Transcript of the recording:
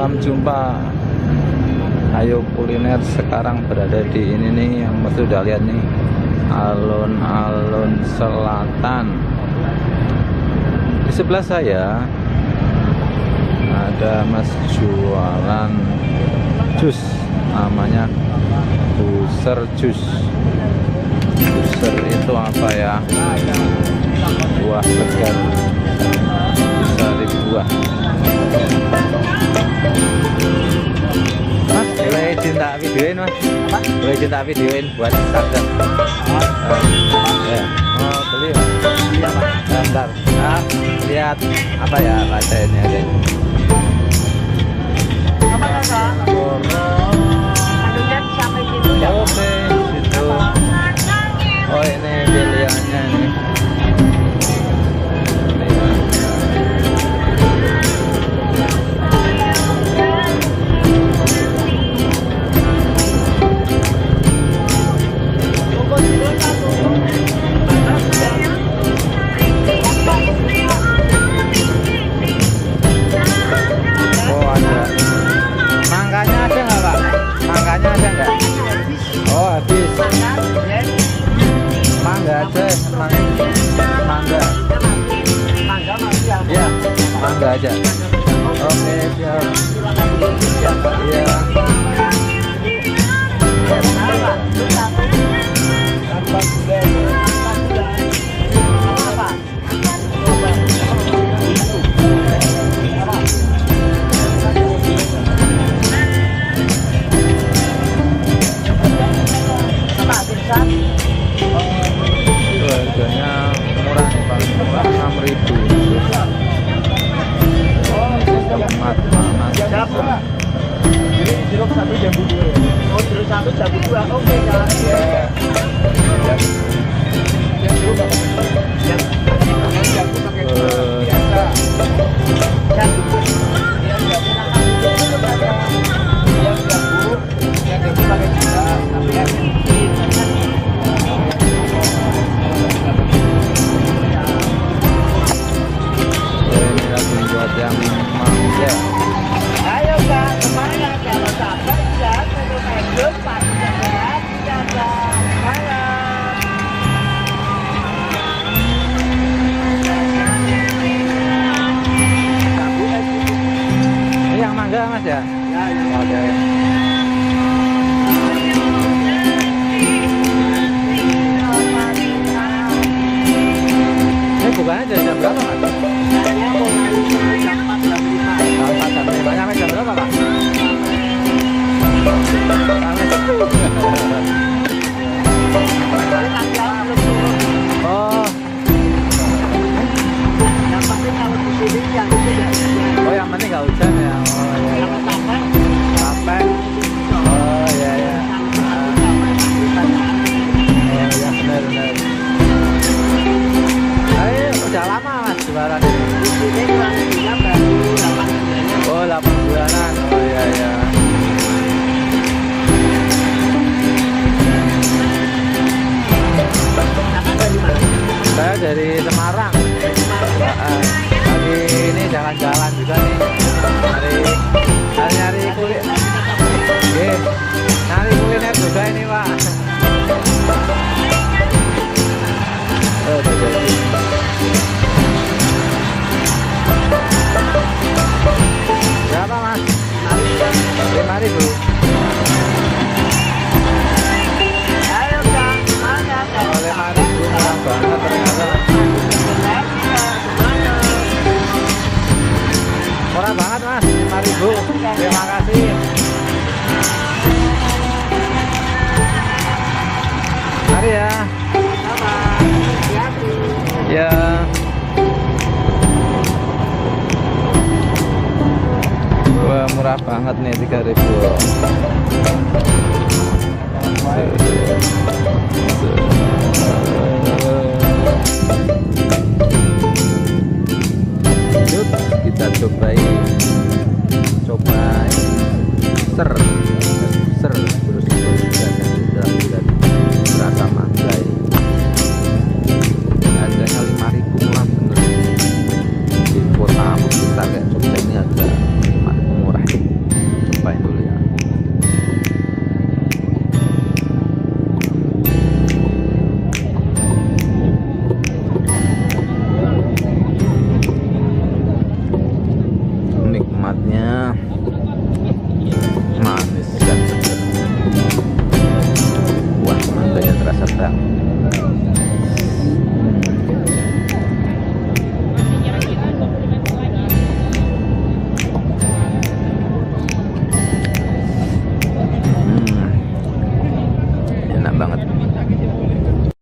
salam jumpa. Ayo kuliner sekarang berada di ini nih, yang mesti udah lihat nih, alun-alun selatan. Di sebelah saya ada mas jualan jus, namanya Buser Jus. Buser itu apa ya? Buah segar dari buah. Mas, boleh cinta videoin mas? Apa? Boleh cinta videoin buat Instagram. Ya, mau beli mas? Iya mas. Bentar, lihat apa ya, baca ini aja. Apa kakak? Adunya sampai situ ya? Oke, situ. Oh ini pilihannya ini. Mangga aja. Oke, siap. Iya. Harganya murah nih, paling murah 6.000. Jadi jeruk 1 jambu 2. Oh, jeruk 1 jambu 2. Oke, Kak. Yang jeruk berapa? Yang jambu pakai biasa. Yang jambu pakai biasa. Tapi yang ini lagi buat yang mangga. ayo Kak, semangat kalau sabar ya, kalau hidup pasti sehat ya Kak. Ayo. Ini yang mangga mas ya? Ya, ya. Oke. Ini bukannya dari jam berapa mas? Saya mau main jam 4 jam 5. Sampai jam berapa pak? Oh. Yang penting kalau di sini yang tidak hujan. Oh yang penting nggak hujan ya. Oh iya. Kalau sampai Sampai. Oh iya ya. Oh iya benar. Ayo udah lama mas jualan ini. di sini kurang lebihnya baru 8 bulan. Oh 8 bulanan. Oh iya ya. Kakak dari mana? Saya dari Semarang. Lagi ini jalan-jalan juga nih. Nyari kuliner. Nyari kuliner juga ini pak. Oh, udah jadi. Berapa mas? 5.000. Ayo Kak, semangat. Oh 5.000 murah banget ternyata. Murah banget mas, 5.000. Terima kasih. Mari ya. Ya. Wah murah banget nih 3.000. Yuk kita cobain.